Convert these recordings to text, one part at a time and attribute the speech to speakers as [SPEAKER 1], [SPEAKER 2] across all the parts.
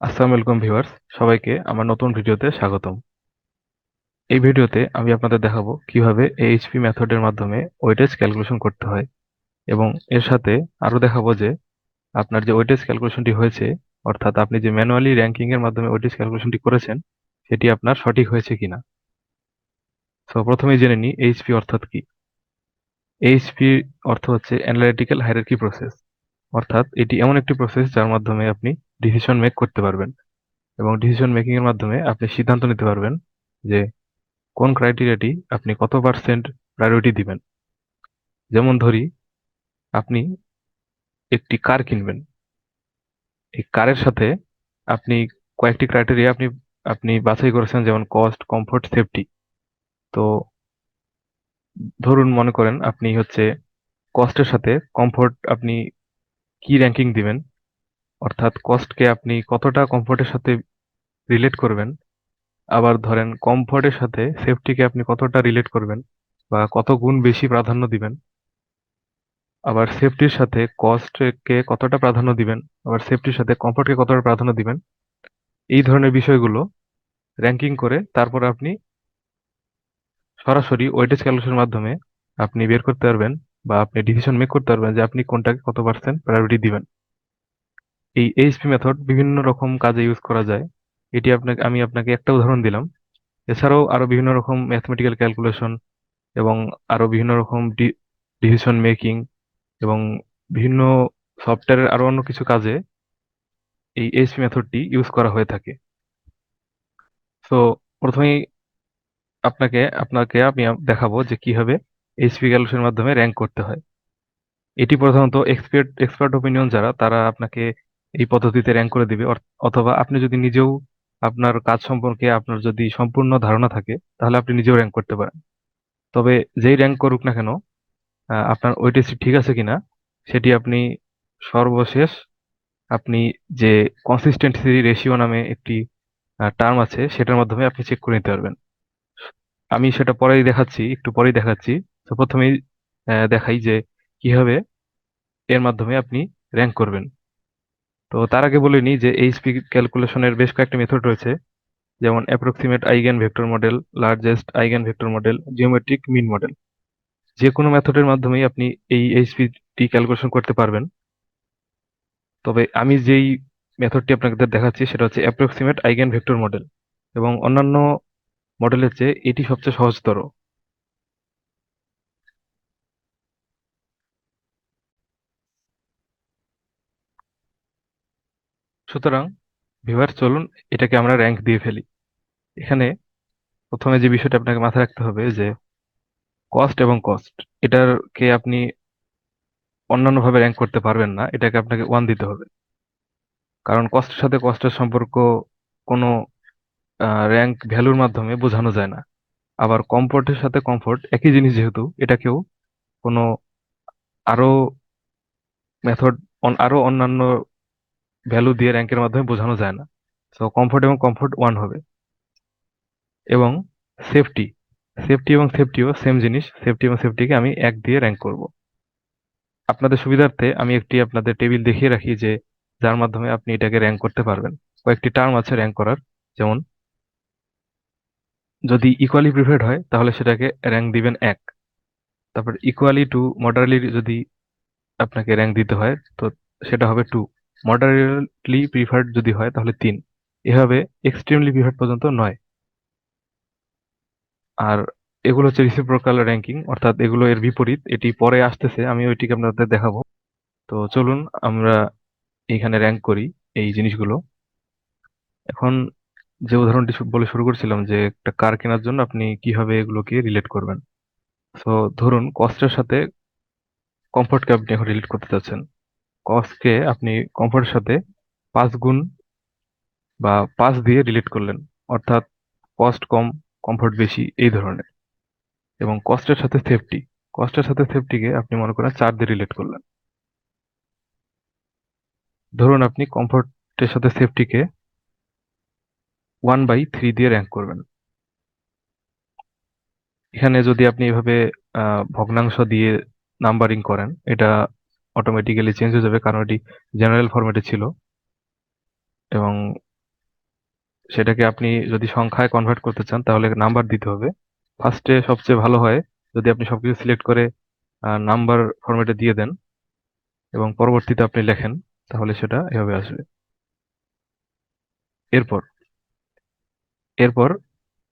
[SPEAKER 1] আসসালামু আলাইকুম ভিউয়ার্স, সবাইকে আমার নতুন ভিডিওতে স্বাগতম। এই ভিডিওতে আমি আপনাদের দেখাবো কিভাবে AHP মেথডের মাধ্যমে ওয়েটেজ ক্যালকুলেশন করতে হয় এবং এর সাথে আরো দেখাবো যে আপনার যে ওয়েটেজ ক্যালকুলেশনটি হয়েছে, অর্থাৎ আপনি যে ম্যানুয়ালি র্যাঙ্কিং এর মাধ্যমে ওয়েটেজ ক্যালকুলেশনটি করেছেন সেটি আপনার সঠিক হয়েছে কিনা। তো প্রথমেই জেনে নিই AHP অর্থাৎ কি। AHP অর্থ হচ্ছে অ্যানালিটিক্যাল হায়ারার্কি প্রসেস, অর্থাৎ এটি এমন একটি প্রসেস যার মাধ্যমে আপনি ডিসিশন মেক করতে পারবেন এবং ডিসিশন মেকিং এর মাধ্যমে আপনি সিদ্ধান্ত নিতে পারবেন যে কোন ক্রাইটেরিয়াটি আপনি কত পার্সেন্ট প্রায়োরিটি দিবেন। যেমন ধরি, আপনি একটি কার কিনবেন। এই কারের সাথে আপনি কয়েকটি ক্রাইটেরিয়া আপনি আপনি বাছাই করেছেন, যেমন কস্ট, কমফোর্ট, সেফটি। তো ধরুন, মনে করেন আপনি হচ্ছে কস্টের সাথে কমফোর্ট আপনি কি র্যাঙ্কিং দিবেন, অর্থাৎ কস্টকে আপনি কতটা কমফোর্টের সাথে রিলেট করবেন। আবার ধরেন কমফোর্টের সাথে সেফটিকে আপনি কতটা রিলেট করবেন বা কত গুণ বেশি প্রাধান্য দিবেন। আবার সেফটির সাথে কস্টকে কতটা প্রাধান্য দিবেন, আবার সেফটির সাথে কমফোর্টকে কতটা প্রাধান্য দিবেন। এই ধরনের বিষয়গুলো র্যাঙ্কিং করে তারপর আপনি সরাসরি ওয়েটেজ ক্যালকুলেশনের মাধ্যমে আপনি বের করতে পারবেন বা আপনি ডিসিশন মেক করতে পারবেন যে আপনি কোনটাকে কত পার্সেন্ট প্রায়োরিটি দিবেন। এই এইচপি মেথড বিভিন্ন রকম কাজে ইউজ করা যায়। আমি আপনাকে একটা উদাহরণ দিলাম। এছাড়াও আরো বিভিন্ন রকম ম্যাথমেটিক্যাল ক্যালকুলেশন এবং আরো বিভিন্ন রকম ডিসিশন মেকিং এবং বিভিন্ন সফটওয়্যারের আরো অন্য কিছু কাজে এই এইচপি মেথডটি ইউজ করা হয়ে থাকে। তো প্রথমেই আপনাকে আপনাকে আমি দেখাবো যে কিভাবে এইচপি ক্যালকুলেশনের মাধ্যমে র্যাঙ্ক করতে হয়। এটি প্রধানত এক্সপার্ট ওপিনিয়ন যারা, তারা আপনাকে এই পদ্ধতিতে র্যাঙ্ক করে দিবে। অথবা আপনি যদি নিজেও আপনার কাজ সম্পর্কে আপনার যদি সম্পূর্ণ ধারণা থাকে, তাহলে আপনি নিজেও র্যাঙ্ক করতে পারেন। তবে যেই র্যাঙ্ক করুক না কেন, আপনার ওয়েটেজটি ঠিক আছে কিনা সেটি আপনি সর্বশেষ আপনি যে কনসিস্টেন্সি রেশিও নামে একটি টার্ম আছে, সেটার মাধ্যমে আপনি চেক করে নিতে পারবেন। আমি সেটা একটু পরেই দেখাচ্ছি। তো প্রথমেই দেখাই যে কিভাবে এর মাধ্যমে আপনি র্যাঙ্ক করবেন। তো তার আগে বলে নিই যে এইচপি ক্যালকুলেশনের বেশ কয়েকটি মেথড রয়েছে, যেমন approximate eigenvector model, largest eigenvector model, geometric mean model. যে কোনো মেথডের মাধ্যমেই আপনি এই এইচপি টি ক্যালকুলেশন করতে পারবেন। তবে আমি যেই মেথডটি আপনাদের দেখাচ্ছি সেটা হচ্ছে অ্যাপ্রক্সিমেট আইগেন ভেক্টর মডেল, এবং অন্যান্য মডেলের চেয়ে এটি সবচেয়ে সহজতর। সুতরাং ভিউয়ার, চলুন এটাকে আমরা র্যাঙ্ক দিয়ে ফেলি। এখানে প্রথমে যে বিষয়টা আপনাকে মাথায় রাখতে হবে যে কস্ট এবং কস্ট, এটাকে আপনি অন্যান্য ভাবে র্যাঙ্ক করতে পারবেন না, এটাকে আপনাকে 1 দিতে হবে। কারণ কস্টের সাথে কস্টের সম্পর্ক কোনো র্যাঙ্ক ভ্যালুর মাধ্যমে বোঝানো যায় না। আবার কমফোর্টের সাথে কমফোর্ট একই জিনিস, যেহেতু এটাকেও কোনো আরো মেথড আরো অন্যান্য ভ্যালু দিয়ে র্যাঙ্কের মাধ্যমে বোঝানো যায় না। তো কমফোর্ট এবং কমফোর্ট 1 হবে। এবং সেফটি সেফটি এবং সেফটিও সেম জিনিস, সেফটি এবং সেফটিকে আমি 1 দিয়ে র্যাঙ্ক করব। আপনাদের সুবিধার্থে আমি একটি আপনাদের টেবিল দেখিয়ে রাখি যে যার মাধ্যমে আপনি এটাকে র্যাঙ্ক করতে পারবেন। কয়েকটি টার্ম আছে র্যাঙ্ক করার। যেমন, যদি ইকুয়ালি প্রিফারেড হয় তাহলে সেটাকে র্যাঙ্ক দিবেন 1। তারপর ইকুয়ালি টু মডারেটলি যদি আপনাকে র্যাঙ্ক দিতে হয়, তো সেটা হবে 2। মডারেটলি প্রিফার্ড যদি হয় তাহলে 3। এভাবে এক্সট্রিমলি প্রিফার্ড পর্যন্ত 9। আর এগুলো হচ্ছে রিসিপ্রোকাল র্যাঙ্কিং, অর্থাৎ এগুলো এর বিপরীত, এটি পরে আসতেছে, আমি ওইটিকে আপনাদের দেখাবো। তো চলুন আমরা এইখানে র্যাঙ্ক করি এই জিনিসগুলো। এখন যে উদাহরণটি বলে শুরু করছিলাম যে একটা কার কেনার জন্য আপনি কিভাবে এগুলোকে রিলেট করবেন। তো ধরুন, কস্টের সাথে কমফোর্টকে আপনি এখন রিলেট করতে চাচ্ছেন। কস্টকে আপনি কমফোর্টের সাথে 5 গুণ বা 5 দিয়ে রিলেট করলেন, অর্থাৎ কস্ট কম, কমফোর্ট বেশি, এই ধরনের। এবং কস্টের সাথে সেফটিকে আপনি মনে করেন 4 দিয়ে রিলেট করলেন। ধরুন আপনি কমফোর্টের সাথে সেফটিকে 1/3 দিয়ে র্যাঙ্ক করবেন। এখানে যদি আপনি এভাবে ভগ্নাংশ দিয়ে নাম্বারিং করেন, এটা অটোমেটিক্যালি চেঞ্জ হয়ে যাবে, কারণ এটি জেনারেল ফরম্যাটে ছিল। এবং সেটাকে আপনি যদি সংখ্যায় কনভার্ট করতে চান তাহলে নাম্বার দিতে হবে। ফার্স্টে সবচেয়ে ভালো হয় যদি আপনি সবকিছু সিলেক্ট করে নাম্বার ফরম্যাটে দিয়ে দেন এবং পরবর্তীতে আপনি লেখেন, তাহলে সেটা এভাবে আসবে। এরপর এরপর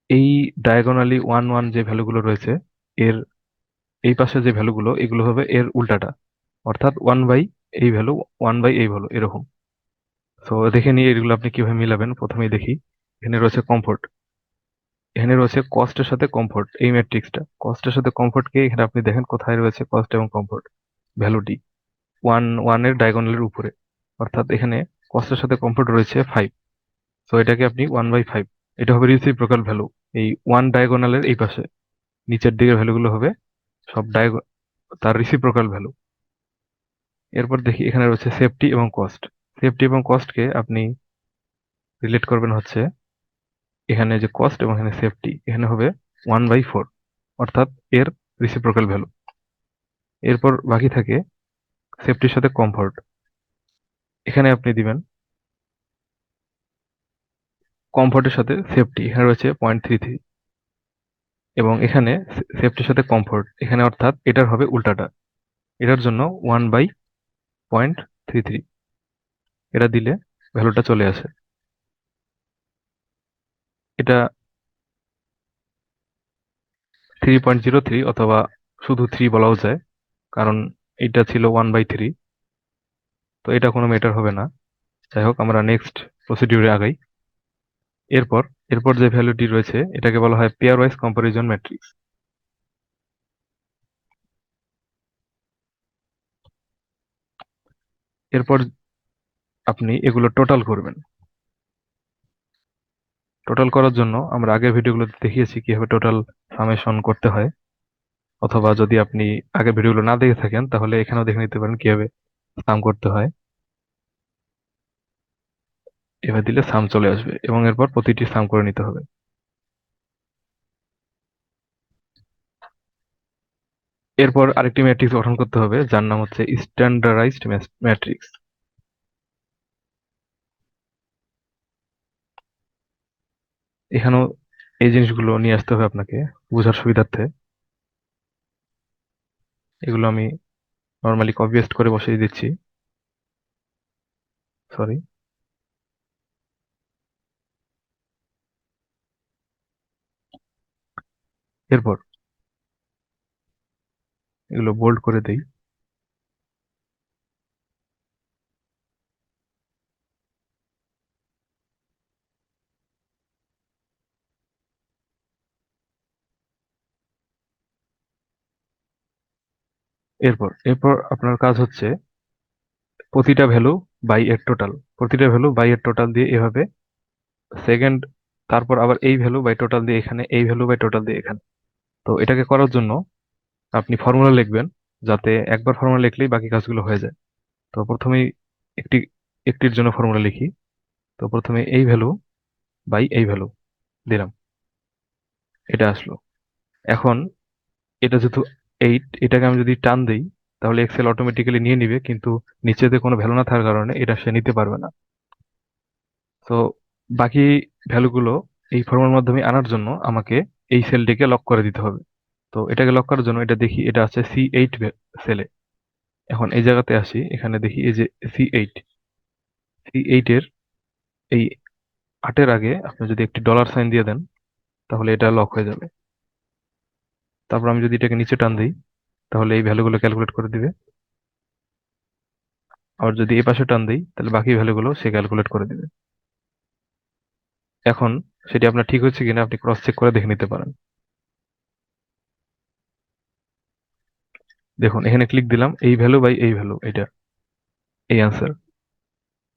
[SPEAKER 1] এই ডায়াগোনালি ওয়ান ওয়ান যে ভ্যালুগুলো রয়েছে, এর এই পাশে যে ভ্যালুগুলো, এগুলো হবে এর উল্টাটা, অর্থাৎ ওয়ান বাই এই ভ্যালু, ওয়ান বাই এই ভ্যালু, এরকম। তো দেখে নিয়ে এগুলো আপনি কিভাবে মিলাবেন। প্রথমেই দেখি, এখানে রয়েছে কমফোর্ট, এখানে রয়েছে কস্টের সাথে কমফোর্ট, এই ম্যাট্রিক্সটা কস্টের সাথে কমফোর্টকে এখানে আপনি দেখেন কোথায় রয়েছে কস্ট এবং কমফোর্ট ভ্যালুটি, ওয়ান ওয়ানের ডায়াগোনালের উপরে, অর্থাৎ এখানে কস্টের সাথে কমফোর্ট রয়েছে 5। তো এটাকে আপনি 1/5, এটা হবে রিসিপ্রোকাল ভ্যালু, এই ওয়ান ডায়াগোনালের এই পাশে নিচের দিকের ভ্যালুগুলো হবে সব তার রিসিপ্রোকাল ভ্যালু। এরপর দেখি এখানে রয়েছে সেফটি এবং কস্ট, সেফটি এবং কস্টকে আপনি রিলেট করবেন হচ্ছে এখানে যে কস্ট এবং এখানে সেফটি, এখানে হবে 1/4, অর্থাৎ এর রিসিপ্রোকাল ভ্যালু। এরপর বাকি থাকে সেফটির সাথে কমফোর্ট, এখানে আপনি দিবেন কমফোর্টের সাথে সেফটি, এখানে রয়েছে 0.33, এবং এখানে সেফটির সাথে কমফোর্ট এখানে, অর্থাৎ এটার হবে উল্টাটা, এটার জন্য 1/0.33, এটা দিলে ভ্যালুটা চলে আসে। এটা 3.03 অথবা শুধু 3 বলাও যায়, কারণ এটা ছিল 1/3, তো এটা কোনো ম্যাটার হবে না। যাই হোক, আমরা নেক্সট প্রসিডিউরে আগাই। এরপর এরপর যে ভ্যালুটি রয়েছে এটাকে বলা হয় পেয়ার ওয়াইজ কম্পারিজন ম্যাট্রিক্স। এরপর আপনি এগুলো টোটাল করবেন। টোটাল করার জন্য আমরা আগের ভিডিওগুলোতে দেখিয়েছি কিভাবে টোটাল সামেশন করতে হয়, অথবা যদি আপনি আগের ভিডিওগুলো না দেখে থাকেন তাহলে এখানেও দেখে নিতে পারেন কিভাবে সাম করতে হয়। এভাবে দিলে সাম চলে আসবে এবং এরপর প্রতিটি সাম করে নিতে হবে। এরপর আরেকটি ম্যাট্রিক্স গঠন করতে হবে যার নাম হচ্ছে স্ট্যান্ডার্ডাইজড ম্যাট্রিক্স। এখানেও এই জিনিসগুলো নিয়ে আসতে হবে আপনাকে বোঝার সুবিধার্থে। এগুলো আমি নর্মালি কপি পেস্ট করে বসিয়ে দিচ্ছি, সরি। এরপর এগুলো বোল্ড করে দেই। এরপর এরপর আপনার কাজ হচ্ছে প্রতিটা ভ্যালু বাই এর টোটাল, প্রতিটা ভ্যালু বাই এর টোটাল দিয়ে এভাবে সেকেন্ড, তারপর আবার এই ভ্যালু বাই টোটাল দিয়ে এখানে, এই ভ্যালু বাই টোটাল দিয়ে এখানে। তো এটাকে করার জন্য আপনি ফর্মুলা লিখবেন, যাতে একবার ফর্মুলা লিখলেই বাকি কাজগুলো হয়ে যায়। তো প্রথমেই একটি একটির জন্য ফর্মুলা লিখি। তো প্রথমে এই ভ্যালু বাই এই ভ্যালু দিলাম, এটা আসলো। এখন এটা যেহেতু 8, এটাকে আমি যদি টান দেই তাহলে এক্সেল অটোমেটিক্যালি নিয়ে নিবে, কিন্তু নিচেতে কোনো ভ্যালু না থাকার কারণে এটা সে নিতে পারবে না। তো বাকি ভ্যালুগুলো এই ফর্মুলার মাধ্যমে আনার জন্য আমাকে এই সেলটিকে লক করে দিতে হবে। তো এটাকে লক করার জন্য এটা দেখি, এটা আছে C8 সেলে। এখন এই জায়গাতে আসি, এখানে দেখি এই যে C8, C8 এর এই 8-এর আগে আপনি যদি একটি ডলার সাইন দিয়ে দেন তাহলে এটা লক হয়ে যাবে। তারপর আমি যদি এটাকে নিচে টান দিই তাহলে এই ভ্যালুগুলো ক্যালকুলেট করে দিবে। আর যদি এই পাশে টান দিই তাহলে বাকি ভ্যালুগুলো সে ক্যালকুলেট করে দিবে। এখন সেটি আপনার ঠিক হচ্ছে কিনা আপনি ক্রস চেক করে দেখে নিতে পারেন। দেখুন, এখানে ক্লিক দিলাম এই ভ্যালু বাই এই ভ্যালু, এটা এই অ্যান্সার।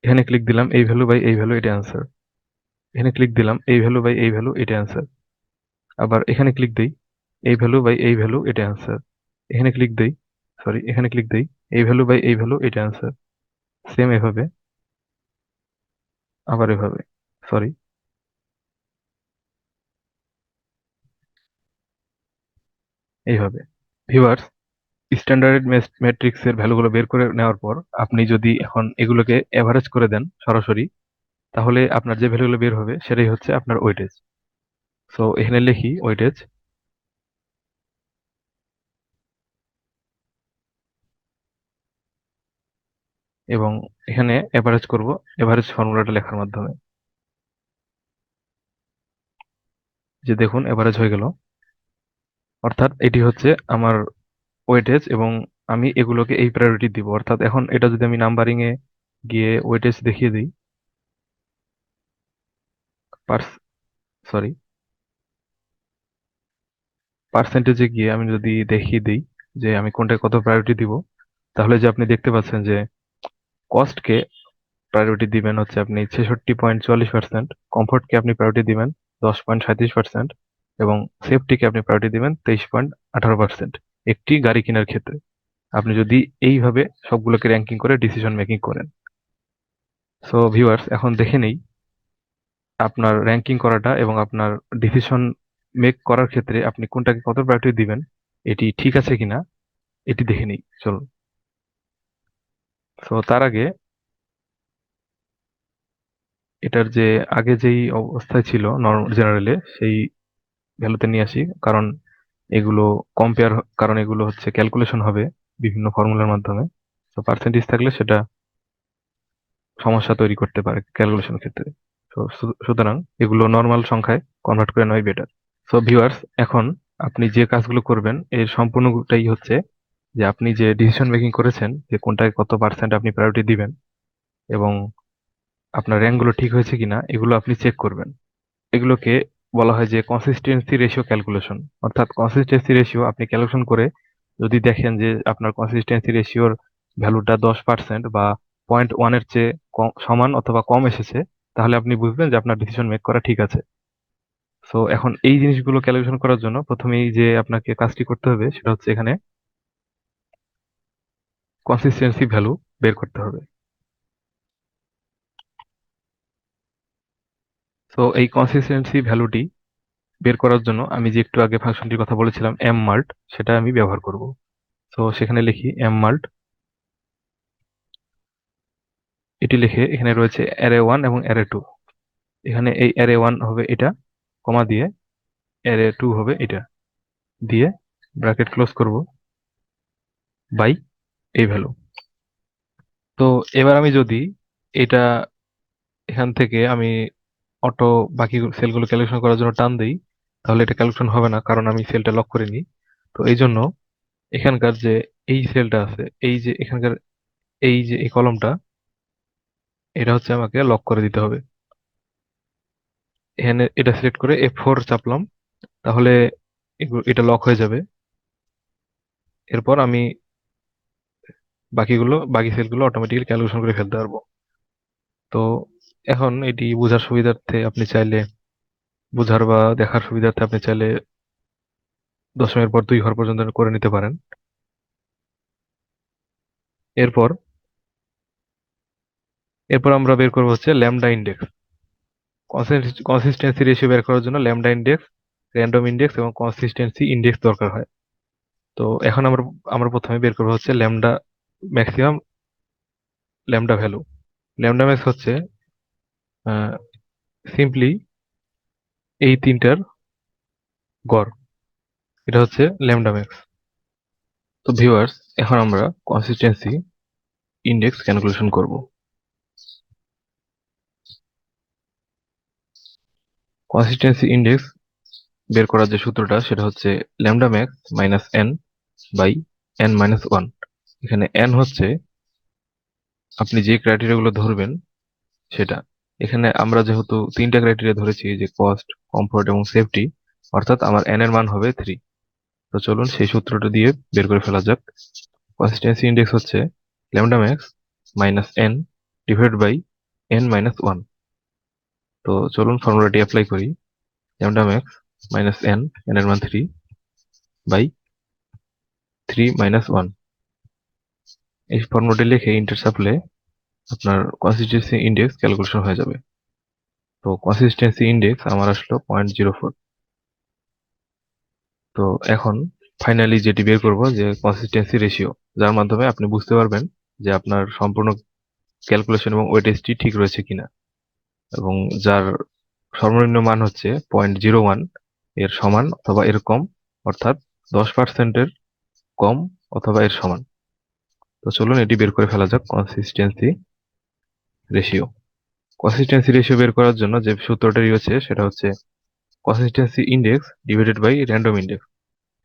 [SPEAKER 1] এখানে ক্লিক দিলাম এই ভ্যালু বাই এই ভ্যালু, এটা অ্যান্সার। এখানে ক্লিক দিলাম এই ভ্যালু বাই এই ভ্যালু, এটা অ্যান্সার। আবার এখানে ক্লিক দেই এই ভ্যালু বাই এই ভ্যালু, এটা অ্যান্সার। এখানে ক্লিক দেই, সরি, এখানে ক্লিক দেই এই ভ্যালু বাই এই ভ্যালু, এটা অ্যান্সার। সেম এভাবে, আবার এভাবে, সরি, এইভাবে। ভিউয়ার্স, স্ট্যান্ডার্ড ম্যাট্রিক্স এর ভ্যালুগুলো বের করে নেওয়ার পর আপনি যদি এখন এগুলোকে এভারেজ করে দেন সরাসরি, তাহলে আপনার যে ভ্যালুগুলো বের হবে সেটাই হচ্ছে আপনার ওয়েটেজ। সো এখানে লিখি ওয়েটেজ, এবং এখানে এভারেজ করব এভারেজ ফর্মুলাটা লেখার মাধ্যমে। যে দেখুন এভারেজ হয়ে গেল, অর্থাৎ এটি হচ্ছে আমার ওয়েটেজ, এবং আমি এগুলোকে এই প্রায়োরিটি দিব। অর্থাৎ এখন এটা যদি আমি নাম্বারিং এ গিয়ে ওয়েটেজ দেখিয়ে দিই, পার্স সরি পার্সেন্টেজে গিয়ে আমি যদি দেখিয়ে দিই যে আমি কোনটায় কত প্রায়োরিটি দিব, তাহলে যে আপনি দেখতে পাচ্ছেন যে কস্টকে প্রায়োরিটি দিবেন হচ্ছে আপনি 66.44%, কমফোর্টকে আপনি প্রায়োরিটি দিবেন 10.37%, এবং সেফটিকে আপনি প্রায়োরিটি দিবেন 23.18% একটি গাড়ি কেনার ক্ষেত্রে, আপনি যদি এইভাবে সবগুলোকে র্যাঙ্কিং করে ডিসিশন মেকিং করেন। সো ভিউয়ার্স, এখন দেখে নেই আপনার র্যাঙ্কিং করাটা এবং আপনার ডিসিশন মেক করার ক্ষেত্রে আপনি কোনটাকে কত প্রায়োরিটি দিবেন এটি ঠিক আছে কিনা, এটি দেখে নিই চলুন। সো তার আগে এটার যে আগে যেই অবস্থায় ছিল জেনারেলে সেই ভ্যালুতে নিয়ে আসি, কারণ এগুলো কম্পেয়ার, কারণ এগুলো হচ্ছে ক্যালকুলেশন হবে বিভিন্ন ফর্মুলার মাধ্যমে। তো পার্সেন্টেজ থাকলে সেটা সমস্যা তৈরি করতে পারে ক্যালকুলেশন ক্ষেত্রে। তো সুতরাং এগুলো নর্মাল সংখ্যায় কনভার্ট করে নেওয়াই বেটার। সো ভিউয়ার্স, এখন আপনি যে কাজগুলো করবেন এর সম্পূর্ণটাই হচ্ছে যে আপনি যে ডিসিশন মেকিং করেছেন যে কোনটায় কত পার্সেন্ট আপনি প্রায়োরিটি দিবেন এবং আপনার র্যাঙ্কগুলো ঠিক হয়েছে কিনা এগুলো আপনি চেক করবেন। এগুলোকে বলা হয় যে কনসিস্টেন্সি রেশিও ক্যালকুলেশন। অর্থাৎ কনসিস্টেন্সি রেশিও আপনি ক্যালকুলেশন করে যদি দেখেন যে আপনার কনসিস্টেন্সি রেশিওর ভ্যালুটা 10% বা 0.1 এর চেয়ে সমান অথবা কম এসেছে, তাহলে আপনি বুঝবেন যে আপনার ডিসিশন মেক করা ঠিক আছে। সো এখন এই জিনিসগুলো ক্যালকুলেশন করার জন্য প্রথমেই যে আপনাকে কাজটি করতে হবে সেটা হচ্ছে এখানে কনসিস্টেন্সি ভ্যালু বের করতে হবে। সো এই কনসিস্টেন্সি ভ্যালুটি বের করার জন্য আমি যে একটু আগে ফাংশনটির কথা বলেছিলাম এম মাল্ট, সেটা আমি ব্যবহার করব। তো সেখানে লিখি এম মাল্ট, এটি লিখে এখানে রয়েছে অ্যারে ওয়ান এবং অ্যারে টু। এখানে এই অ্যারে ওয়ান হবে এটা, কমা দিয়ে অ্যারে টু হবে এটা, দিয়ে ব্র্যাকেট ক্লোজ করব, বাই এই ভ্যালু। তো এবার আমি যদি এটা এখান থেকে আমি অটো বাকি সেলগুলো ক্যালকুলেশন করার জন্য টান দিই, তাহলে এটা ক্যালকুলেশন হবে না, কারণ আমি সেলটা লক করিনি। তো এই জন্য এখানকার যে এই সেলটা আছে, এই যে এখানকার এই যে এই কলমটা, এটা হচ্ছে আমাকে লক করে দিতে হবে। এখানে এটা সিলেক্ট করে F4 চাপলাম, তাহলে এটা লক হয়ে যাবে। এরপর আমি বাকি সেলগুলো অটোমেটিক্যালি ক্যালকুলেশন করে ফেলতে পারবো। তো এখন এটি বোঝার সুবিধার্থে আপনি চাইলে, বোঝার বা দেখার সুবিধার্থে আপনি চাইলে দশমের পর 2 ঘর পর্যন্ত করে নিতে পারেন। এরপর এরপর আমরা বের করবো হচ্ছে ল্যামডা ইন্ডেক্স। কনসিস্টেন্সি রেশিও বের করার জন্য ল্যামডা ইন্ডেক্স, র্যান্ডম ইন্ডেক্স এবং কনসিস্টেন্সি ইন্ডেক্স দরকার হয়। তো এখন আমরা আমরা প্রথমে বের করবো হচ্ছে lambda maximum lambda value. Lambda max হচ্ছে সিম্পলি এই তিনটার গড়, এটা হচ্ছে ল্যামডা ম্যাক্স। তো ভিউয়ার্স, এখন আমরা কনসিস্টেন্সি ইন্ডেক্স ক্যালকুলেশন করব। কনসিস্টেন্সি ইন্ডেক্স বের করার যে সূত্রটা সেটা হচ্ছে lambda max minus N by N minus one. এখানে এন হচ্ছে আপনি যে ক্রাইটেরিয়া গুলো ধরবেন সেটা। এখানে আমরা যেহেতু তিনটা ক্রাইটেরিয়া ধরেছি, যে কস্ট, কমফোর্ট এবং সেফটি, অর্থাৎ আমার এন এর মান হবে 3। তো চলুন সেই সূত্রটা দিয়ে বের করে ফেলা যাক। কনসিস্টেন্সি ইন্ডেক্স হচ্ছে lambda max minus N divide by N minus one. তো চলুন ফর্মুলাটি অ্যাপ্লাই করি। Lambda max minus N, N এর মান 3, বাই 3 - 1। এই ফর্মুলাটি লিখে ইন্টার চাপলে আপনার কনসিস্টেন্সি ইন্ডেক্স ক্যালকুলেশন হয়ে যাবে। তো কনসিস্টেন্সি ইন্ডেক্স আমার আসলো 0.04। তো এখন ফাইনালি যেটি বের করব যে কনসিস্টেন্সি রেশিও, যার মাধ্যমে আপনি বুঝতে পারবেন যে আপনার সম্পূর্ণ ক্যালকুলেশন এবং ওয়েটেজটি ঠিক রয়েছে কিনা। এবং যার সর্বনিম্ন মান হচ্ছে 0.01 এর সমান অথবা এর কম, অর্থাৎ 10%-এর কম অথবা এর সমান। তো চলুন এটি বের করে ফেলা যাক, কনসিস্টেন্সি রেশিও। কনসিস্টেন্সি রেশিও বের করার জন্য যে সূত্রটি রয়েছে সেটা হচ্ছে consistency index divided by random index.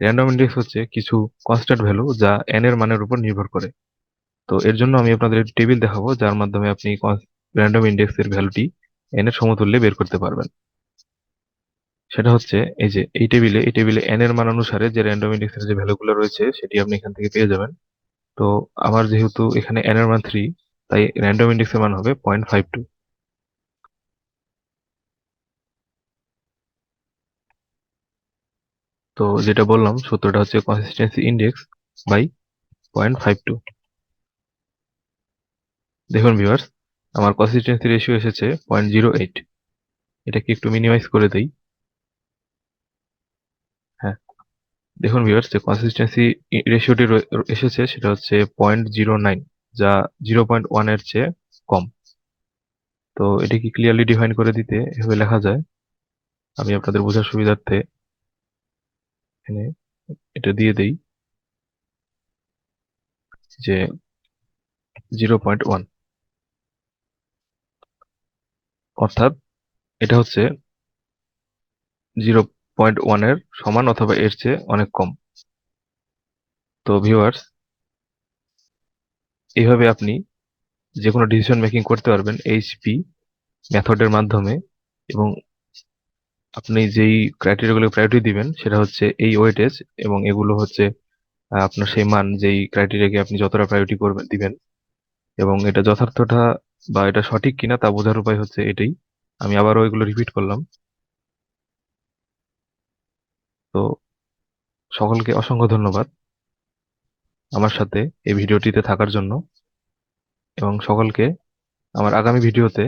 [SPEAKER 1] Random index হচ্ছে কিছু কনস্ট্যান্ট ভ্যালু যা n এর মানের উপর নির্ভর করে। তো এর জন্য আমি আপনাদের একটি টেবিল দেখাবো যার মাধ্যমে আপনি র্যান্ডম ইনডেক্স এর ভ্যালুটি n এর সমতুল্যে বের করতে পারবেন। সেটা হচ্ছে এই যে এই টেবিলে n এর মান অনুসারে যে র্যান্ডম ইনডেক্স এর যে ভ্যালুগুলো রয়েছে সেটি আপনি এখান থেকে পেয়ে যাবেন। তো আমার যেহেতু এখানে n এর মান 3, তাই র্যান্ডম ইনডেক্স এর মান হবে 0.52। তো যেটা বললাম সূত্রটা হচ্ছে কনসিস্টেন্সি ইনডেক্স বাই 0.52। দেখুন ভিউয়ার্স, আমার কনসিস্টেন্সি রেশিও এসেছে 0.08। এটাকে একটু মিনিমাইজ করে দেই। হ্যাঁ, দেখুন ভিউয়ার্স, যে কনসিস্টেন্সি রেশিওটি এসেছে সেটা হচ্ছে 0.09, যা 0.1 এর চেয়ে কম। তো এটিকে ক্লিয়ারলি ডিফাইন করে দিতে এভাবে লেখা যায়। আমি আপনাদের বোঝার সুবিধার্থে এখানে এটা দিয়ে দেই যে 0.1, অর্থাৎ এটা হচ্ছে 0.1 এর সমান অথবা এর চেয়ে অনেক কম। তো ভিউয়ার্স, এইভাবে আপনি যে কোনো ডিসিশন মেকিং করতে পারবেন এইচপি মেথডের মাধ্যমে। এবং আপনি যেই ক্রাইটেরিয়াগুলো প্রায়োরিটি দিবেন সেটা হচ্ছে এই ওয়েটেজ, এবং এগুলো হচ্ছে আপনার সেই মান যেই ক্রাইটেরিয়াকে আপনি যতটা প্রায়োরিটি দিবেন। এবং এটা যথার্থটা বা এটা সঠিক কিনা তা বোঝার উপায় হচ্ছে এটাই। আমি আবারও এগুলো রিপিট করলাম। তো সকলকে অসংখ্য ধন্যবাদ আমার সাথে এই ভিডিওটিতে থাকার জন্য, এবং সকলকে আমার আগামী ভিডিওতে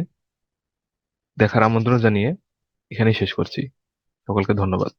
[SPEAKER 1] দেখার আমন্ত্রণ জানিয়ে এখানেই শেষ করছি। সকলকে ধন্যবাদ।